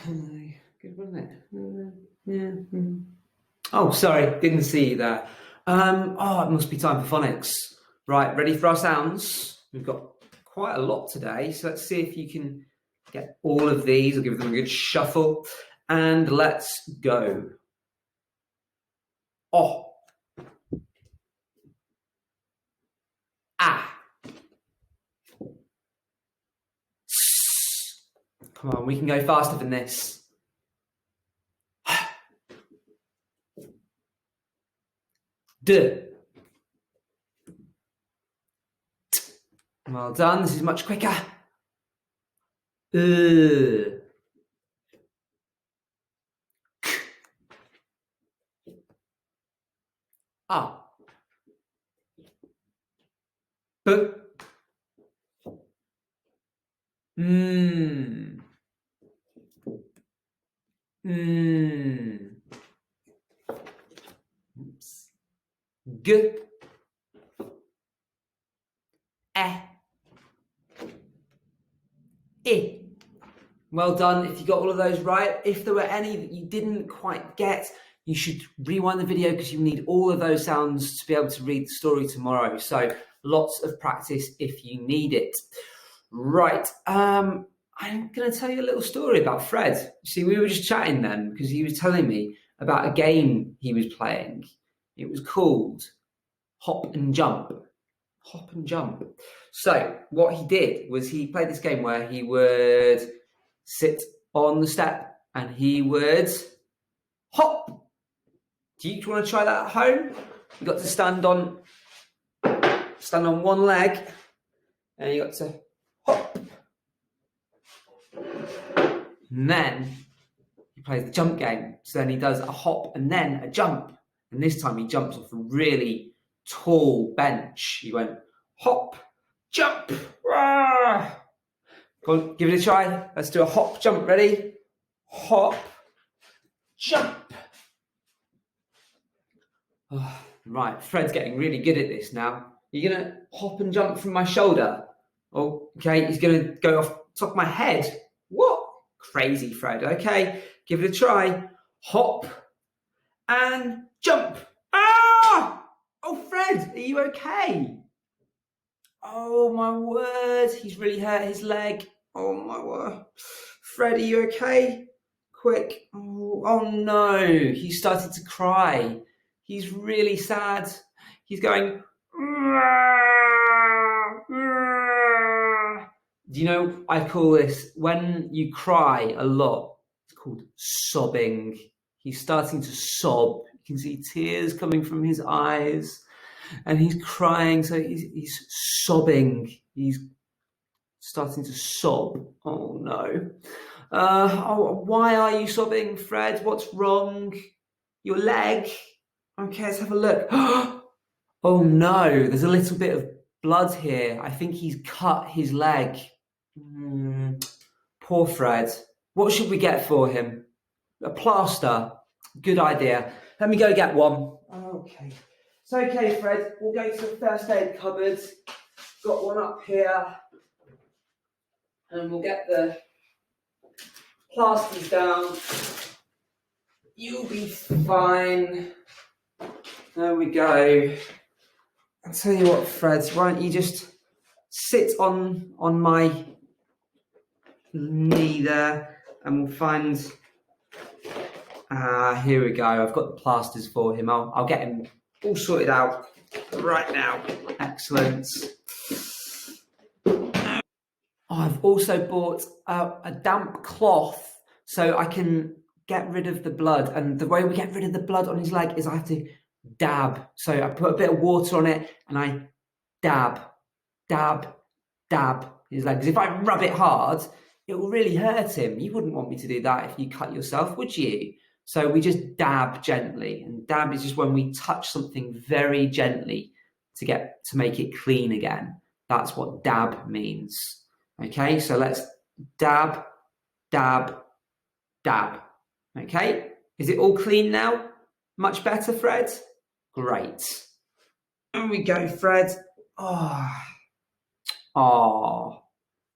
Good, wasn't it? Yeah. Oh, sorry, didn't see you there. It must be time for phonics. Right, ready for our sounds? We've got quite a lot today, so let's see if you can get all of these. I'll give them a good shuffle, and let's go. Oh. Ah. Come on, we can go faster than this. D. Well done, this is much quicker. K. Ah. B. Oops. G. I. Well done. If you got all of those right, if there were any that you didn't quite get, you should rewind the video because you need all of those sounds to be able to read the story tomorrow. So lots of practice if you need it. Right. I'm going to tell you a little story about Fred. See, we were just chatting then because he was telling me about a game he was playing. It was called Hop and Jump. Hop and Jump. So what he did was he played this game where he would sit on the step and he would hop. Do you want to try that at home? You got to stand on one leg and you got to hop. And then he plays the jump game. So then he does a hop and then a jump. And this time he jumps off a really tall bench. He went hop, jump. Rah! Go on, give it a try. Let's do a hop, jump. Ready? Hop, jump. Oh, right, Fred's getting really good at this now. You're going to hop and jump from my shoulder. Oh, okay, he's going to go off the top of my head. What? Crazy, Fred. Okay, give it a try. Hop and jump. Ah! Oh, Fred, are you okay? Oh, my word. He's really hurt his leg. Oh, my word. Fred, are you okay? Quick. Oh, no. He started to cry. He's really sad. He's going... Do you know, I call this, when you cry a lot, it's called sobbing. He's starting to sob. You can see tears coming from his eyes. And he's crying, so he's sobbing. He's starting to sob. Oh, no. Why are you sobbing, Fred? What's wrong? Your leg? Okay, let's have a look. Oh, no. There's a little bit of blood here. I think he's cut his leg. Poor Fred. What should we get for him? A plaster. Good idea. Let me go get one. Okay. It's okay, Fred. We'll go to the first aid cupboard. Got one up here. And we'll get the plasters down. You'll be fine. There we go. I'll tell you what, Fred, why don't you just sit on my knee there and we'll find... here we go. I've got the plasters for him. I'll get him all sorted out right now. Excellent. I've also bought a damp cloth so I can get rid of the blood. And the way we get rid of the blood on his leg is I have to dab. So I put a bit of water on it and I dab his leg. Because if I rub it hard, it will really hurt him. You wouldn't want me to do that if you cut yourself, would you? So we just dab gently, and dab is just when we touch something very gently to make it clean again. That's what dab means. Okay, so let's dab. Okay, is it all clean now? Much better, Fred? Great. There we go, Fred. Oh,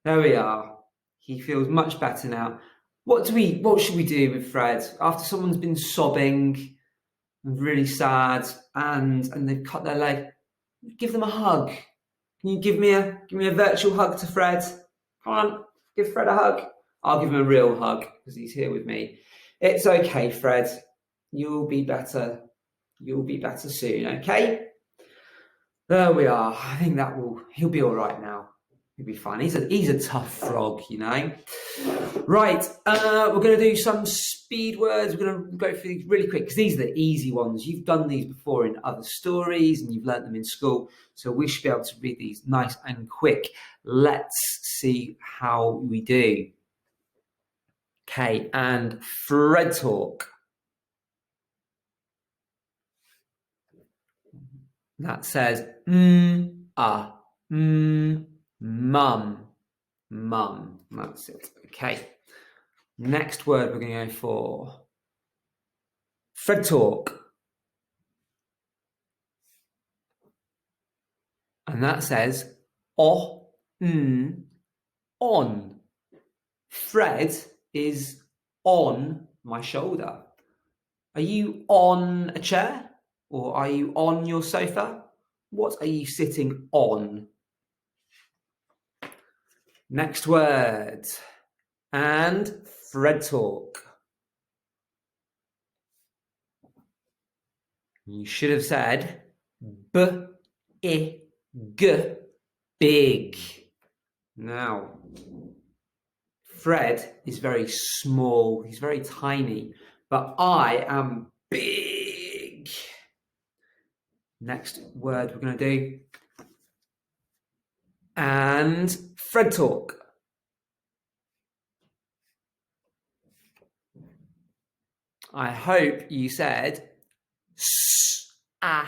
there we are. He feels much better now. What should we do with Fred after someone's been sobbing, really sad, and they've cut their leg? Give them a hug. Can you give me a virtual hug to Fred? Come on, give Fred a hug. I'll give him a real hug because he's here with me. It's okay, Fred. You'll be better. You'll be better soon, okay? There we are. I think he'll be all right now. He'll be fine. He's a tough frog, you know. Right, we're going to do some speed words. We're going to go through these really quick because these are the easy ones. You've done these before in other stories and you've learnt them in school. So we should be able to read these nice and quick. Let's see how we do. Okay, and Fred talk. That says mum. Mum. That's it. Okay. Next word we're going to go for Fred talk. And that says on. Fred is on my shoulder. Are you on a chair? Or are you on your sofa? What are you sitting on? Next word. And Fred talk. You should have said big. Big. Now, Fred is very small. He's very tiny. But I am big. Next word we're going to do. And Fred talk. I hope you said sad.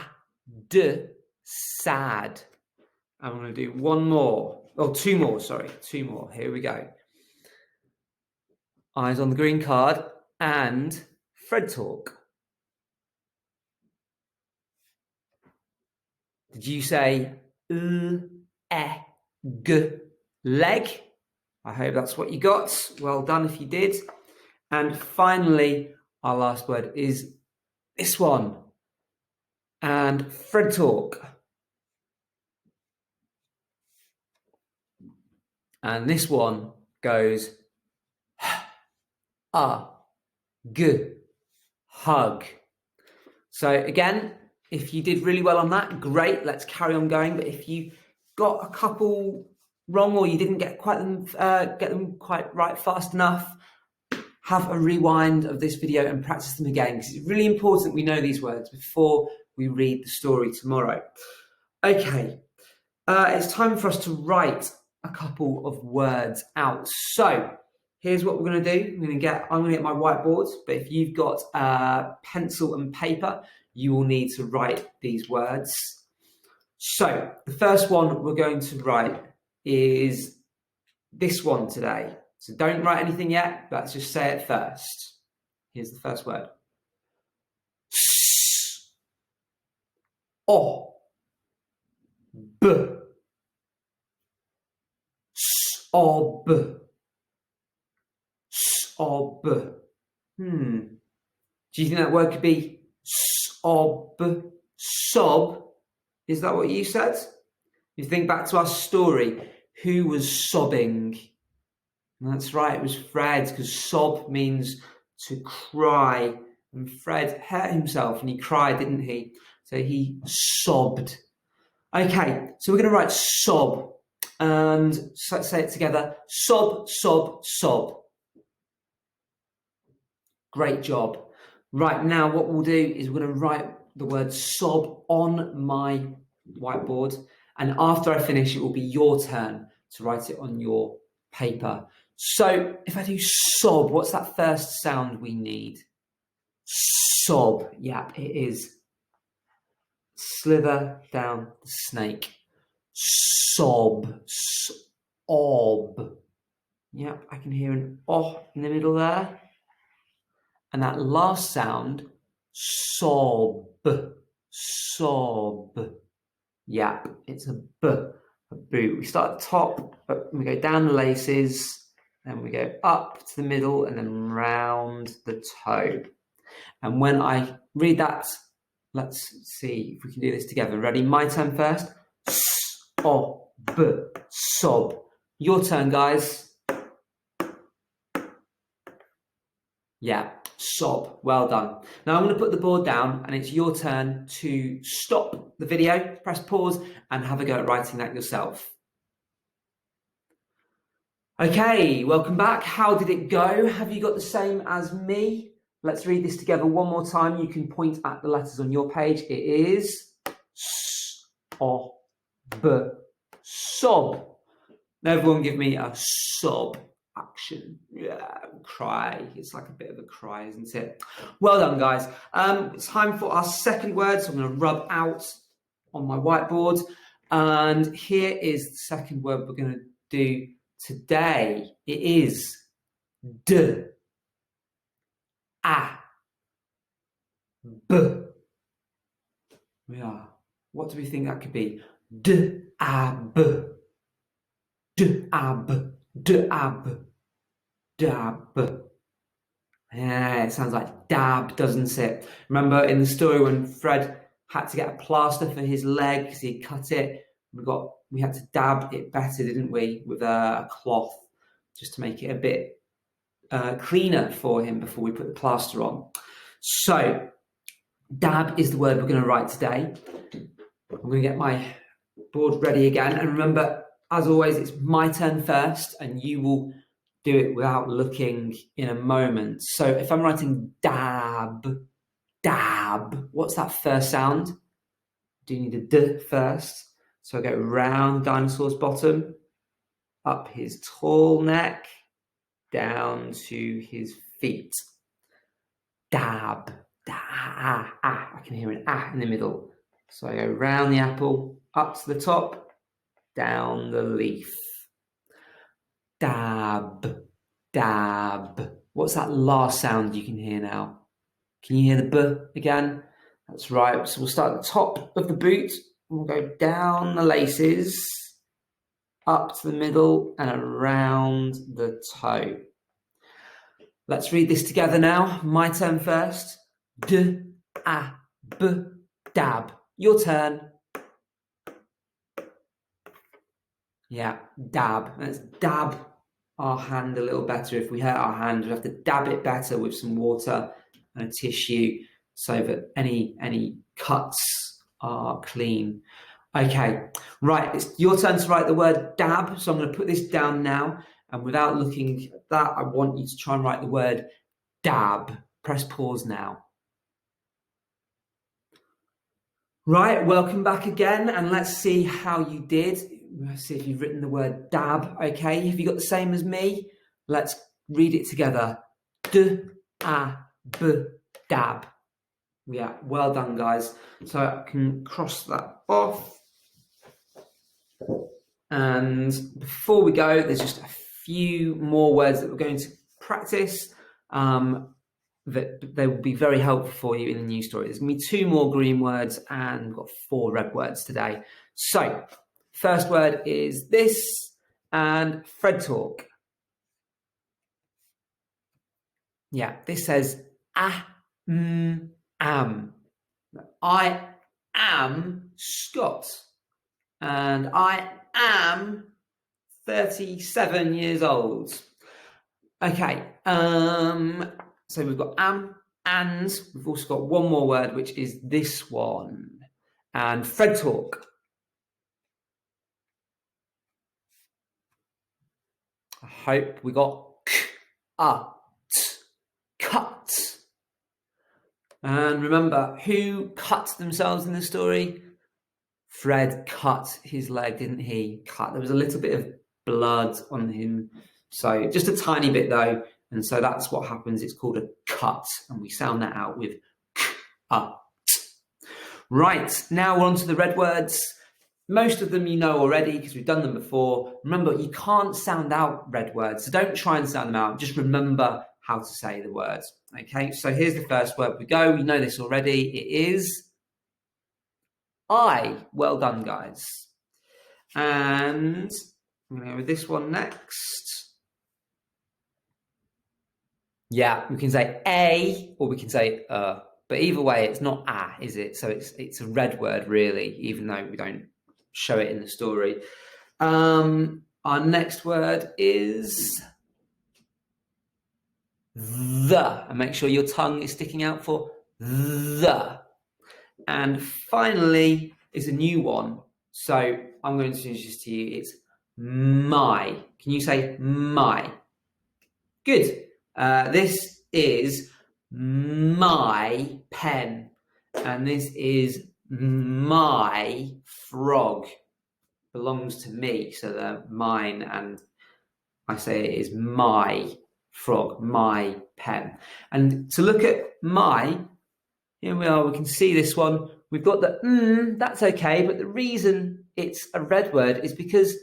I'm going to do one more. Oh, two more, sorry. Two more. Here we go. Eyes on the green card and Fred talk. Did you say leg? I hope that's what you got. Well done if you did. And finally, our last word is this one. And Fred talk. And this one goes hug. So again, if you did really well on that, great, let's carry on going. But if you got a couple wrong or you didn't get them quite right fast enough, have a rewind of this video and practice them again, because it's really important we know these words before we read the story tomorrow. Okay, it's time for us to write a couple of words out. So here's what we're going to do. I'm going to get my whiteboard, but if you've got pencil and paper, you will need to write these words. So the first one we're going to write is this one today. So don't write anything yet, let's just say it first. Here's the first word. O B Sob. Sob. Do you think that word could be sob? Sob? Is that what you said? You think back to our story. Who was sobbing? That's right, it was Fred, because sob means to cry. And Fred hurt himself and he cried, didn't he? So he sobbed. Okay, so we're going to write sob. And so let's say it together. Sob, sob, sob. Great job. Right, now what we'll do is we're going to write the word sob on my whiteboard. And after I finish, it will be your turn to write it on your paper. So if I do sob, what's that first sound we need? Sob. Yeah, it is. Slither down the snake. Sob. Sob. Yep, I can hear an oh in the middle there. And that last sound, sob. Sob. Yep, it's a b. A boot. We start at the top, but we go down the laces. then we go up to the middle and then round the toe. And when I read that, let's see if we can do this together. Ready? My turn first. S-O-B, sob. Your turn, guys. Yeah, sob. Well done. Now I'm going to put the board down and it's your turn to stop the video, press pause and have a go at writing that yourself. Okay, welcome back. How did it go? Have you got the same as me? Let's read this together one more time. You can point at the letters on your page. It is S-O-B, sob. Everyone give me a sob action. Yeah, cry. It's like a bit of a cry, isn't it? Well done, guys. It's time for our second word. So I'm going to rub out on my whiteboard. And here is the second word we're going to do today. It is D, A, B. Yeah. What do we think that could be? D, A, B. Dab, dab, dab. Yeah, it sounds like dab, doesn't it? Remember in the story when Fred had to get a plaster for his leg because he cut it, we had to dab it better, didn't we, with a cloth, just to make it a bit cleaner for him before we put the plaster on. So dab is the word we're going to write today. I'm going to get my board ready again, and remember, as always, it's my turn first and you will do it without looking in a moment. So if I'm writing dab, dab, what's that first sound? Do you need a D first? So I go round the dinosaur's bottom, up his tall neck, down to his feet. Dab, ah. I can hear an ah in the middle. So I go round the apple, up to the top, down the leaf. Dab, dab. What's that last sound you can hear now? Can you hear the B again? That's right. So we'll start at the top of the boot. We'll go down the laces, up to the middle and around the toe. Let's read this together now. My turn first. D, A, B, dab. Your turn. Yeah, dab. Let's dab our hand a little better. If we hurt our hand, we have to dab it better with some water and a tissue so that any cuts are clean. Okay, right, it's your turn to write the word dab. So I'm going to put this down now. And without looking at that, I want you to try and write the word dab. Press pause now. Right, welcome back again. And let's see how you did. Let's see if you've written the word dab. Okay, have you got the same as me? Let's read it together. D, A, B, dab. Yeah, well done, guys. So I can cross that off. And before we go, there's just a few more words that we're going to practice that they will be very helpful for you in the new story. There's going to be 2 more green words and we've got 4 red words today. So first word is this and Fred talk. Yeah, this says am. I am Scott and I am 37 years old. Okay, so we've got am and we've also got one more word, which is this one. And Fred talk. I hope we got cut. And remember, who cut themselves in the story? Fred cut his leg, didn't he? There was a little bit of blood on him. So just a tiny bit though. And so that's what happens. It's called a cut. And we sound that out with cut. Right, now we're on to the red words. Most of them you know already because we've done them before. Remember, you can't sound out red words. So don't try and sound them out. Just remember how to say the words. Okay, so here's the first word we go. You know this already. It is I. Well done, guys. And I'm going to go with this one next. Yeah, we can say a, or we can say but either way, it's not a, is it? So it's a red word, really, even though we don't show it in the story. Our next word is the, and make sure your tongue is sticking out for the. And finally is a new one. So I'm going to introduce this to you. It's my. Can you say my? Good. This is my pen, and this is my frog. Belongs to me, so they're mine, and I say it is my frog, my pen. And to look at my, here we are, we can see this one. We've got the that's okay, but the reason it's a red word is because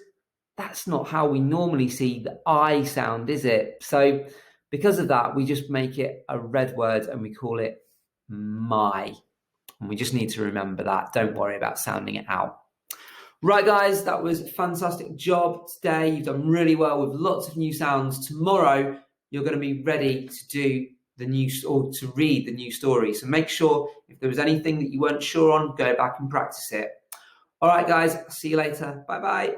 that's not how we normally see the I sound, is it? So because of that, we just make it a red word and we call it my. And we just need to remember that. Don't worry about sounding it out. Right, guys, that was a fantastic job today. You've done really well with lots of new sounds. Tomorrow, you're going to be ready to do the new, or to read the new story. So make sure if there was anything that you weren't sure on, go back and practice it. All right, guys, see you later. Bye-bye.